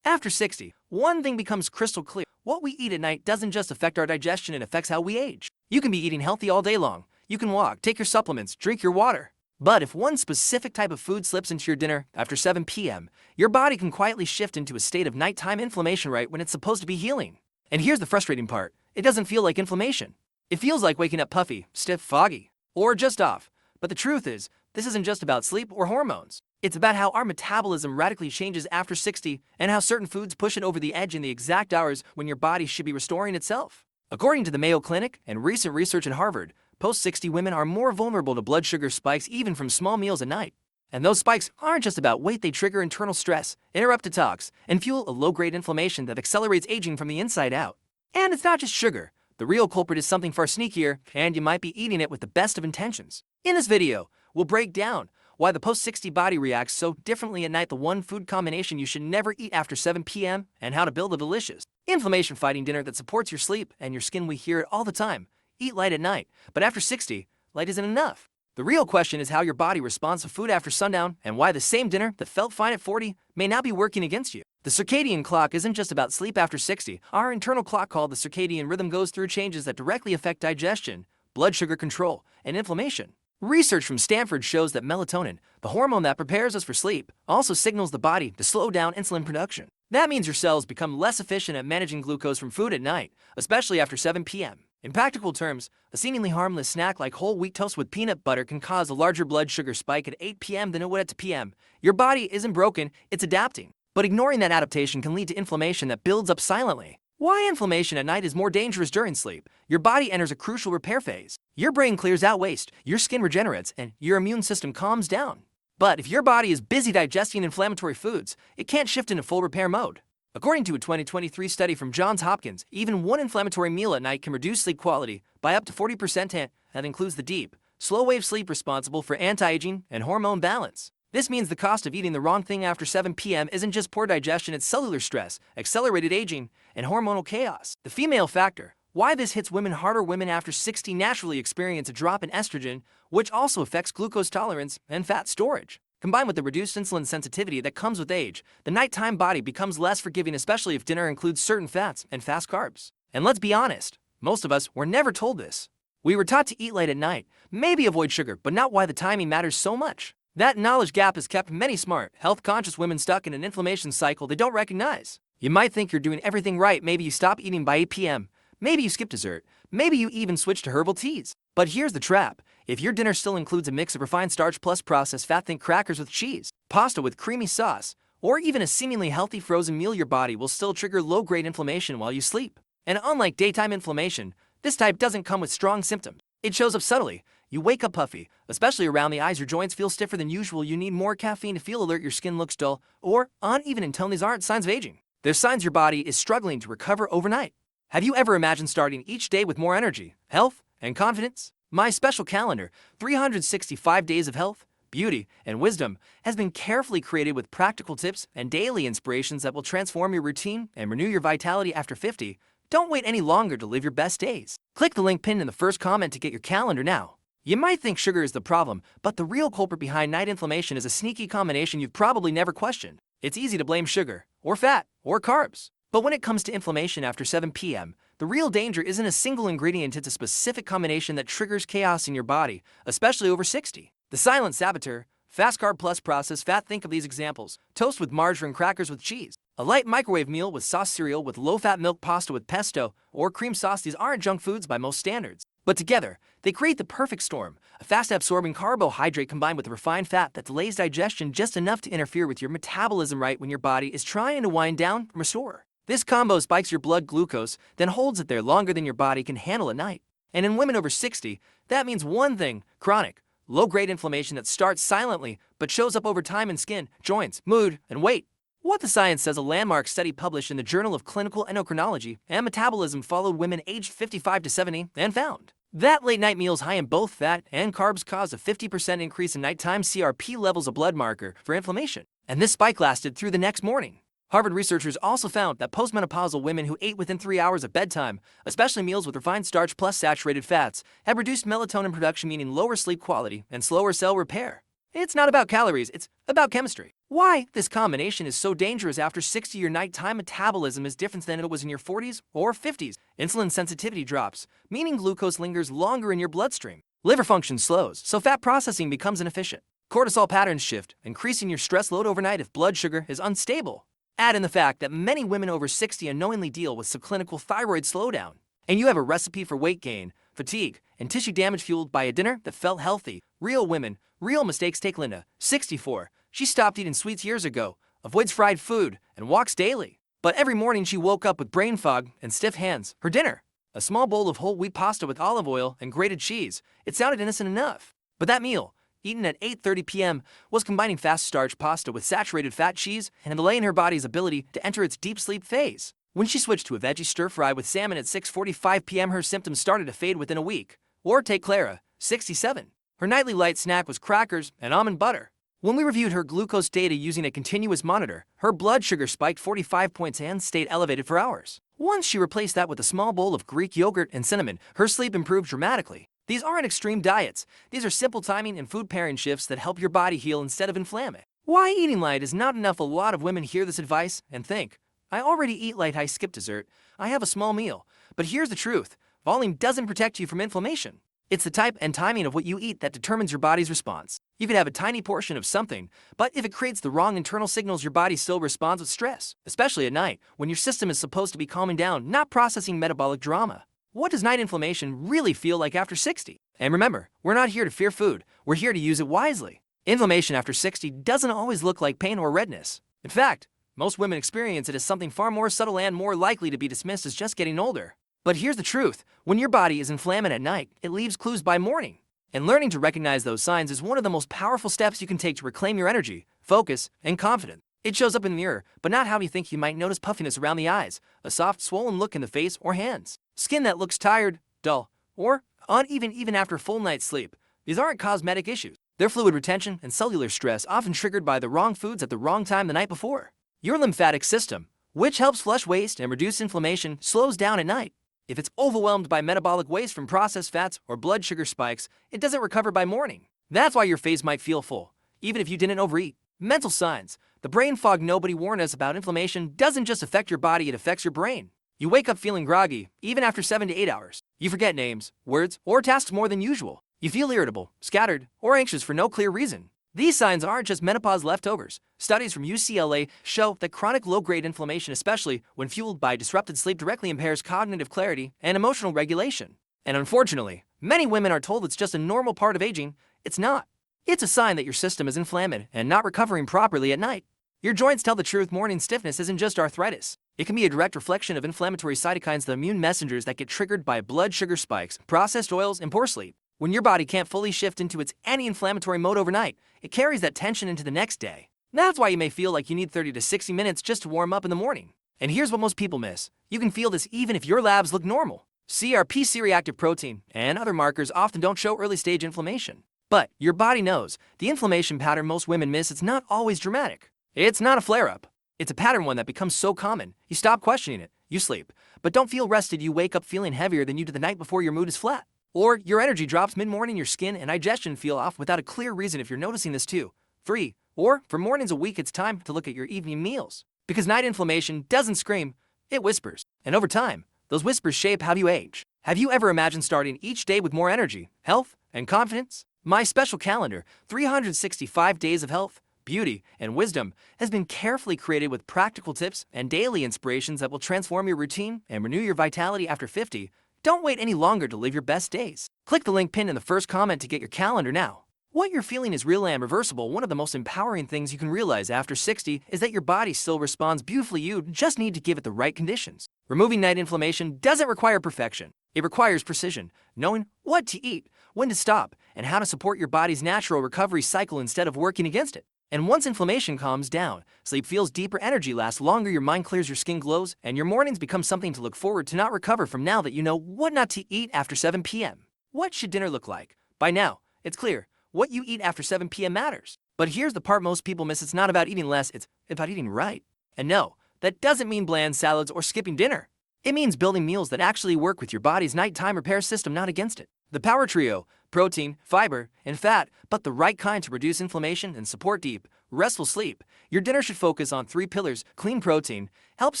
After 60, one thing becomes crystal clear. What we eat at night doesn't just affect our digestion, it affects how we age. You can be eating healthy all day long. You can walk, take your supplements, drink your water. But if one specific type of food slips into your dinner after 7 p.m., your body can quietly shift into a state of nighttime inflammation right when it's supposed to be healing. And here's the frustrating part. It doesn't feel like inflammation. It feels like waking up puffy, stiff, foggy, or just off. But the truth is, this isn't just about sleep or hormones. It's about how our metabolism radically changes after 60 and how certain foods push it over the edge in the exact hours when your body should be restoring itself. According to the Mayo Clinic and recent research at Harvard, post-60 women are more vulnerable to blood sugar spikes even from small meals at night. And those spikes aren't just about weight, they trigger internal stress, interrupt detox, and fuel a low-grade inflammation that accelerates aging from the inside out. And it's not just sugar. The real culprit is something far sneakier, and you might be eating it with the best of intentions. In this video, we'll break down why the post-60 body reacts so differently at night, the one food combination you should never eat after 7 p.m., and how to build a delicious, inflammation-fighting dinner that supports your sleep and your skin. We hear it all the time. Eat light at night, but after 60, light isn't enough. The real question is how your body responds to food after sundown and why the same dinner that felt fine at 40 may now be working against you. The circadian clock isn't just about sleep after 60. Our internal clock called the circadian rhythm goes through changes that directly affect digestion, blood sugar control, and inflammation. Research from Stanford shows that melatonin, the hormone that prepares us for sleep, also signals the body to slow down insulin production. That means your cells become less efficient at managing glucose from food at night, especially after 7 p.m. In practical terms, a seemingly harmless snack like whole wheat toast with peanut butter can cause a larger blood sugar spike at 8 p.m. than it would at 2 p.m. Your body isn't broken, it's adapting. But ignoring that adaptation can lead to inflammation that builds up silently. Why inflammation at night is more dangerous during sleep? Your body enters a crucial repair phase. Your brain clears out waste, your skin regenerates, and your immune system calms down. But if your body is busy digesting inflammatory foods, it can't shift into full repair mode. According to a 2023 study from Johns Hopkins, even one inflammatory meal at night can reduce sleep quality by up to 40%, and that includes the deep, slow-wave sleep responsible for anti-aging and hormone balance. This means the cost of eating the wrong thing after 7 p.m. isn't just poor digestion, it's cellular stress, accelerated aging, and hormonal chaos. The female factor. Why this hits women harder: women after 60 naturally experience a drop in estrogen, which also affects glucose tolerance and fat storage. Combined with the reduced insulin sensitivity that comes with age, the nighttime body becomes less forgiving, especially if dinner includes certain fats and fast carbs. And let's be honest, most of us were never told this. We were taught to eat late at night, maybe avoid sugar, but not why the timing matters so much. That knowledge gap has kept many smart, health-conscious women stuck in an inflammation cycle they don't recognize. You might think you're doing everything right. Maybe you stop eating by 8 p.m. Maybe you skip dessert. Maybe you even switch to herbal teas. But here's the trap. If your dinner still includes a mix of refined starch plus processed fat, think crackers with cheese, pasta with creamy sauce, or even a seemingly healthy frozen meal, your body will still trigger low-grade inflammation while you sleep. And unlike daytime inflammation, this type doesn't come with strong symptoms. It shows up subtly. You wake up puffy, especially around the eyes, your joints feel stiffer than usual, you need more caffeine to feel alert, your skin looks dull or uneven in tone. These aren't signs of aging. They're signs your body is struggling to recover overnight. Have you ever imagined starting each day with more energy, health, and confidence? My special calendar, 365 days of health, beauty, and wisdom, has been carefully created with practical tips and daily inspirations that will transform your routine and renew your vitality after 50. Don't wait any longer to live your best days. Click the link pinned in the first comment to get your calendar now. You might think sugar is the problem, but the real culprit behind night inflammation is a sneaky combination you've probably never questioned. It's easy to blame sugar, or fat, or carbs. But when it comes to inflammation after 7 p.m., the real danger isn't a single ingredient, it's a specific combination that triggers chaos in your body, especially over 60. The silent saboteur, fast carb plus processed fat. Think of these examples: toast with margarine, crackers with cheese, a light microwave meal with sauce, cereal with low-fat milk, pasta with pesto, or cream sauce. These aren't junk foods by most standards, but together, they create the perfect storm, a fast-absorbing carbohydrate combined with refined fat that delays digestion just enough to interfere with your metabolism right when your body is trying to wind down and restore. This combo spikes your blood glucose, then holds it there longer than your body can handle at night. And in women over 60, that means one thing: chronic, low-grade inflammation that starts silently but shows up over time in skin, joints, mood, and weight. What the science says. A landmark study published in the Journal of Clinical Endocrinology and Metabolism followed women aged 55 to 70 and found that late-night meals high in both fat and carbs caused a 50% increase in nighttime CRP levels, a blood marker for inflammation. And this spike lasted through the next morning. Harvard researchers also found that postmenopausal women who ate within 3 hours of bedtime, especially meals with refined starch plus saturated fats, had reduced melatonin production, meaning lower sleep quality and slower cell repair. It's not about calories, it's about chemistry. Why this combination is so dangerous after 60, your nighttime metabolism is different than it was in your 40s or 50s. Insulin sensitivity drops, meaning glucose lingers longer in your bloodstream. Liver function slows, so fat processing becomes inefficient. Cortisol patterns shift, increasing your stress load overnight if blood sugar is unstable. Add in the fact that many women over 60 unknowingly deal with subclinical thyroid slowdown. And you have a recipe for weight gain, fatigue, and tissue damage fueled by a dinner that felt healthy. Real women, real mistakes. Take Linda, 64. She stopped eating sweets years ago, avoids fried food, and walks daily. But every morning she woke up with brain fog and stiff hands. Her dinner, a small bowl of whole wheat pasta with olive oil and grated cheese. It sounded innocent enough. But that meal, eaten at 8:30 p.m., was combining fast starch pasta with saturated fat cheese and delaying her body's ability to enter its deep sleep phase. When she switched to a veggie stir-fry with salmon at 6:45 p.m., her symptoms started to fade within a week. Or take Clara, 67. Her nightly light snack was crackers and almond butter. When we reviewed her glucose data using a continuous monitor, her blood sugar spiked 45 points and stayed elevated for hours. Once she replaced that with a small bowl of Greek yogurt and cinnamon, her sleep improved dramatically. These aren't extreme diets. These are simple timing and food pairing shifts that help your body heal instead of inflame it. Why eating light is not enough. A lot of women hear this advice and think, I already eat light, I skip dessert, I have a small meal. But here's the truth. Volume doesn't protect you from inflammation. It's the type and timing of what you eat that determines your body's response. You could have a tiny portion of something, but if it creates the wrong internal signals, your body still responds with stress, especially at night, when your system is supposed to be calming down, not processing metabolic drama. What does night inflammation really feel like after 60? And remember, we're not here to fear food, we're here to use it wisely. Inflammation after 60 doesn't always look like pain or redness. In fact, most women experience it as something far more subtle and more likely to be dismissed as just getting older. But here's the truth. When your body is inflamed at night, it leaves clues by morning. And learning to recognize those signs is one of the most powerful steps you can take to reclaim your energy, focus, and confidence. It shows up in the mirror, but not how you think. You might notice puffiness around the eyes, a soft, swollen look in the face or hands, skin that looks tired, dull, or uneven even after a full night's sleep. These aren't cosmetic issues. They're fluid retention and cellular stress, often triggered by the wrong foods at the wrong time the night before. Your lymphatic system, which helps flush waste and reduce inflammation, slows down at night. If it's overwhelmed by metabolic waste from processed fats or blood sugar spikes, it doesn't recover by morning. That's why your face might feel full, even if you didn't overeat. Mental signs. The brain fog nobody warned us about. Inflammation doesn't just affect your body, it affects your brain. You wake up feeling groggy, even after 7 to 8 hours. You forget names, words, or tasks more than usual. You feel irritable, scattered, or anxious for no clear reason. These signs aren't just menopause leftovers. Studies from UCLA show that chronic low-grade inflammation, especially when fueled by disrupted sleep, directly impairs cognitive clarity and emotional regulation. And unfortunately, many women are told it's just a normal part of aging. It's not. It's a sign that your system is inflamed and not recovering properly at night. Your joints tell the truth. Morning stiffness isn't just arthritis. It can be a direct reflection of inflammatory cytokines, the immune messengers that get triggered by blood sugar spikes, processed oils, and poor sleep. When your body can't fully shift into its anti-inflammatory mode overnight, it carries that tension into the next day. That's why you may feel like you need 30 to 60 minutes just to warm up in the morning. And here's what most people miss. You can feel this even if your labs look normal. CRP, C-reactive protein, and other markers often don't show early-stage inflammation. But your body knows. The inflammation pattern most women miss, it's not always dramatic. It's not a flare-up. It's a pattern one that becomes so common, you stop questioning it. You sleep, but don't feel rested. You wake up feeling heavier than you did the night before. Your mood is flat. Or your energy drops mid-morning. Your skin and digestion feel off without a clear reason. If you're noticing this too, 3 or for mornings a week, it's time to look at your evening meals. Because night inflammation doesn't scream, it whispers. And over time, those whispers shape how you age. Have you ever imagined starting each day with more energy, health, and confidence? My special calendar, 365 days of health, beauty, and wisdom, has been carefully created with practical tips and daily inspirations that will transform your routine and renew your vitality after 50. Don't wait any longer to live your best days. Click the link pinned in the first comment to get your calendar now. What you're feeling is real and reversible. One of the most empowering things you can realize after 60 is that your body still responds beautifully. You just need to give it the right conditions. Removing night inflammation doesn't require perfection. It requires precision, knowing what to eat, when to stop, and how to support your body's natural recovery cycle instead of working against it. And once inflammation calms down, sleep feels deeper, energy lasts longer, your mind clears, your skin glows, and your mornings become something to look forward to, not recover from. Now that you know what not to eat after 7 p.m. What should dinner look like? By now, it's clear. What you eat after 7 p.m. matters. But here's the part most people miss. It's not about eating less, it's about eating right. And no, that doesn't mean bland salads or skipping dinner. It means building meals that actually work with your body's nighttime repair system, not against it. The Power Trio: protein, fiber, and fat, but the right kind to reduce inflammation and support deep, restful sleep. Your dinner should focus on 3 pillars: clean protein, helps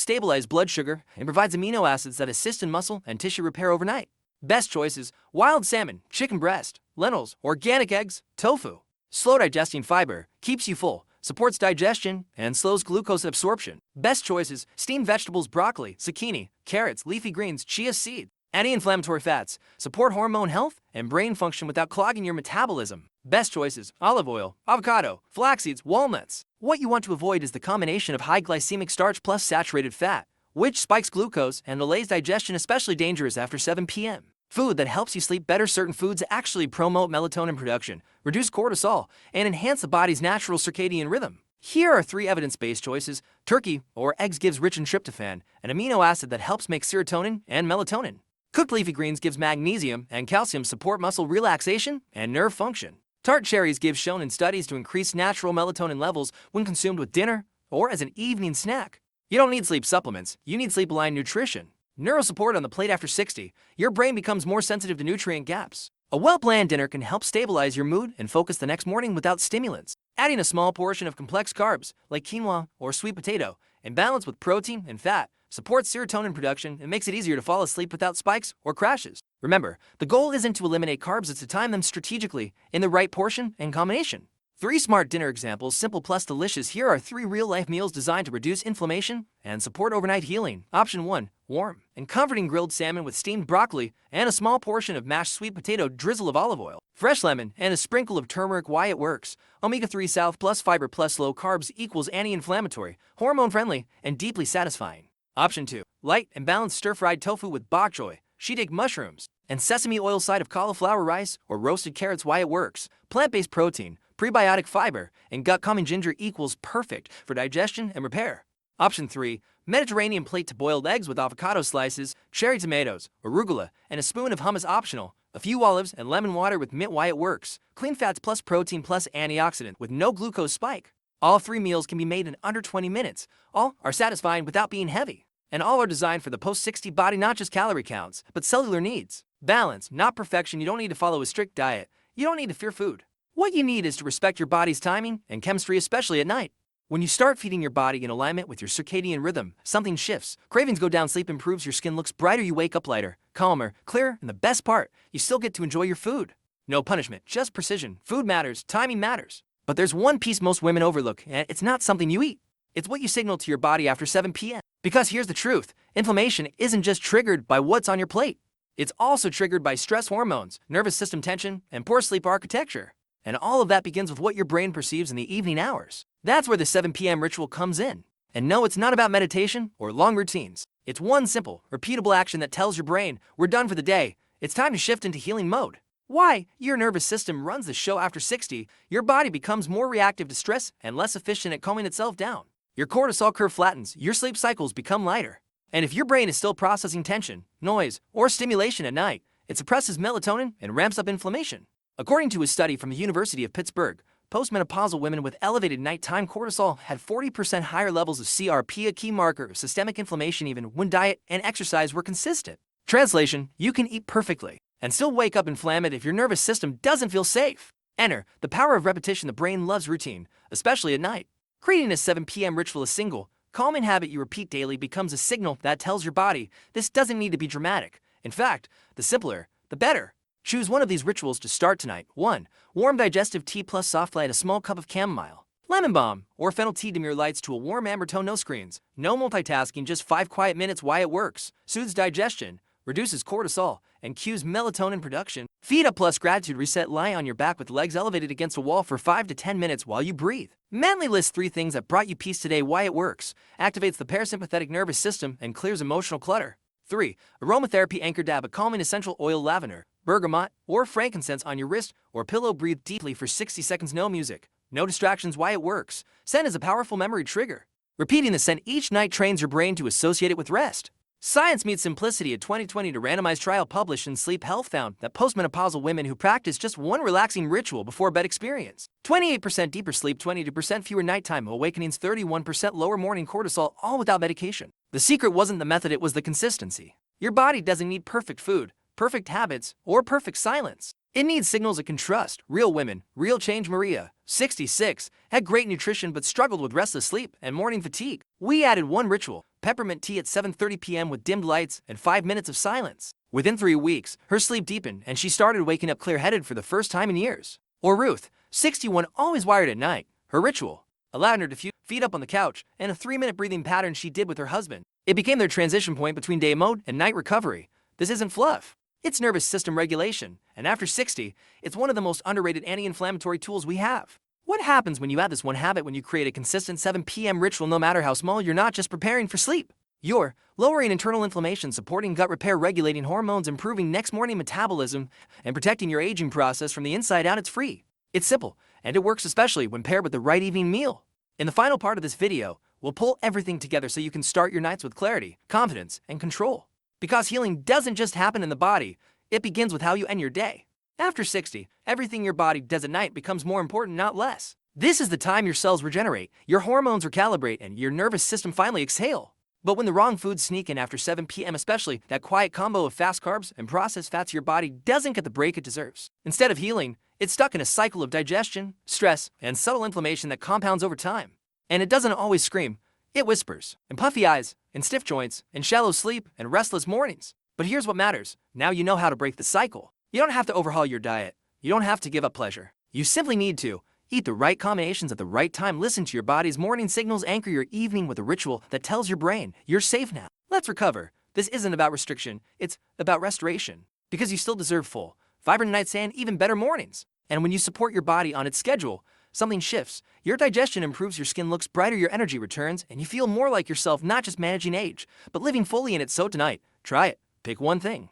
stabilize blood sugar, and provides amino acids that assist in muscle and tissue repair overnight. Best choices: wild salmon, chicken breast, lentils, organic eggs, tofu. Slow digesting fiber, keeps you full, supports digestion, and slows glucose absorption. Best choices: steamed vegetables, broccoli, zucchini, carrots, leafy greens, chia seeds. Anti-inflammatory fats, support hormone health and brain function without clogging your metabolism. Best choices: olive oil, avocado, flax seeds, walnuts. What you want to avoid is the combination of high glycemic starch plus saturated fat, which spikes glucose and delays digestion, especially dangerous after 7 p.m. Food that helps you sleep better: certain foods actually promote melatonin production, reduce cortisol, and enhance the body's natural circadian rhythm. Here are 3 evidence-based choices. Turkey or eggs gives rich in tryptophan, an amino acid that helps make serotonin and melatonin. Cooked leafy greens gives magnesium and calcium, support muscle relaxation and nerve function. Tart cherries give shown in studies to increase natural melatonin levels when consumed with dinner or as an evening snack. You don't need sleep supplements, you need sleep-aligned nutrition. Neurosupport on the plate: after 60, your brain becomes more sensitive to nutrient gaps. A well-planned dinner can help stabilize your mood and focus the next morning without stimulants. Adding a small portion of complex carbs, like quinoa or sweet potato, in balance with protein and fat, supports serotonin production and makes it easier to fall asleep without spikes or crashes. Remember, the goal isn't to eliminate carbs, it's to time them strategically in the right portion and combination. 3 smart dinner examples: simple plus delicious. Here are 3 real-life meals designed to reduce inflammation and support overnight healing. Option 1: warm and comforting grilled salmon with steamed broccoli and a small portion of mashed sweet potato, drizzle of olive oil, fresh lemon, and a sprinkle of turmeric. Why it works: omega-3 south plus fiber plus low carbs equals anti-inflammatory, hormone-friendly, and deeply satisfying. Option 2: light and balanced stir-fried tofu with bok choy, shiitake mushrooms, and sesame oil, side of cauliflower rice or roasted carrots. Why it works: plant-based protein, prebiotic fiber, and gut-calming ginger equals perfect for digestion and repair. Option 3: Mediterranean plate to boiled eggs with avocado slices, cherry tomatoes, arugula, and a spoon of hummus. Optional: a few olives and lemon water with mint. Why it works: clean fats plus protein plus antioxidant with no glucose spike. All 3 meals can be made in under 20 minutes. All are satisfying without being heavy. And all are designed for the post-60 body, not just calorie counts, but cellular needs. Balance, not perfection. You don't need to follow a strict diet. You don't need to fear food. What you need is to respect your body's timing and chemistry, especially at night. When you start feeding your body in alignment with your circadian rhythm, something shifts. Cravings go down, sleep improves, your skin looks brighter, you wake up lighter, calmer, clearer, and the best part, you still get to enjoy your food. No punishment, just precision. Food matters, timing matters. But there's one piece most women overlook, and it's not something you eat. It's what you signal to your body after 7 p.m. Because here's the truth: inflammation isn't just triggered by what's on your plate. It's also triggered by stress hormones, nervous system tension, and poor sleep architecture. And all of that begins with what your brain perceives in the evening hours. That's where the 7 p.m. ritual comes in. And no, it's not about meditation or long routines. It's one simple, repeatable action that tells your brain, we're done for the day. It's time to shift into healing mode. Why? Your nervous system runs the show. After 60, your body becomes more reactive to stress and less efficient at calming itself down. Your cortisol curve flattens, your sleep cycles become lighter. And if your brain is still processing tension, noise, or stimulation at night, it suppresses melatonin and ramps up inflammation. According to a study from the University of Pittsburgh, postmenopausal women with elevated nighttime cortisol had 40% higher levels of CRP, a key marker of systemic inflammation, even when diet and exercise were consistent. Translation: you can eat perfectly and still wake up inflamed if your nervous system doesn't feel safe. Enter the power of repetition. The brain loves routine, especially at night. Creating a 7 p.m. ritual, a single, calming habit you repeat daily, becomes a signal that tells your body this doesn't need to be dramatic. In fact, the simpler, the better. Choose one of these rituals to start tonight. 1. Warm digestive tea plus soft light, a small cup of chamomile, lemon balm, or fennel tea. Dim your lights to a warm amber tone. No screens, no multitasking, just 5 quiet minutes. Why it works: soothes digestion, reduces cortisol, and cues melatonin production. Feet up plus gratitude reset. Lie on your back with legs elevated against a wall for 5 to 10 minutes while you breathe. Mentally list 3 things that brought you peace today. Why it works: activates the parasympathetic nervous system and clears emotional clutter. 3. Aromatherapy anchor. Dab a calming essential oil, lavender, bergamot, or frankincense on your wrist or pillow. Breathe deeply for 60 seconds. No music, no distractions. Why it works: scent is a powerful memory trigger. Repeating the scent each night trains your brain to associate it with rest. Science meets simplicity. A 2020 randomized trial published in Sleep Health found that postmenopausal women who practice just one relaxing ritual before bed experience 28% deeper sleep, 22% fewer nighttime awakenings, 31% lower morning cortisol, all without medication. The secret wasn't the method, it was the consistency. Your body doesn't need perfect food, perfect habits, or perfect silence. It needs signals it can trust. Real women, real change. Maria, 66, had great nutrition but struggled with restless sleep and morning fatigue. We added one ritual, peppermint tea at 7:30 p.m. with dimmed lights and 5 minutes of silence. Within 3 weeks, her sleep deepened and she started waking up clear-headed for the first time in years. Or Ruth, 61, always wired at night. Her ritual allowed her to feet up on the couch and a 3-minute breathing pattern she did with her husband. It became their transition point between day mode and night recovery. This isn't fluff. It's nervous system regulation, and after 60, it's one of the most underrated anti-inflammatory tools we have. What happens when you add this one habit? When you create a consistent 7 p.m. ritual, no matter how small, you're not just preparing for sleep. You're lowering internal inflammation, supporting gut repair, regulating hormones, improving next morning metabolism, and protecting your aging process from the inside out. It's free. It's simple, and it works especially when paired with the right evening meal. In the final part of this video, we'll pull everything together so you can start your nights with clarity, confidence, and control. Because healing doesn't just happen in the body, it begins with how you end your day. After 60, everything your body does at night becomes more important, not less. This is the time your cells regenerate, your hormones recalibrate, and your nervous system finally exhale. But when the wrong foods sneak in after 7 p.m., especially that quiet combo of fast carbs and processed fats, your body doesn't get the break it deserves. Instead of healing, it's stuck in a cycle of digestion, stress, and subtle inflammation that compounds over time. And it doesn't always scream. It whispers, in puffy eyes, in stiff joints, in shallow sleep, and restless mornings. But here's what matters. Now you know how to break the cycle. You don't have to overhaul your diet. You don't have to give up pleasure. You simply need to eat the right combinations at the right time. Listen to your body's morning signals. Anchor your evening with a ritual that tells your brain you're safe now. Let's recover. This isn't about restriction. It's about restoration. Because you still deserve full, vibrant nights and even better mornings. And when you support your body on its schedule, something shifts. Your digestion improves, your skin looks brighter, your energy returns, and you feel more like yourself, not just managing age, but living fully in it. So tonight, try it. Pick one thing.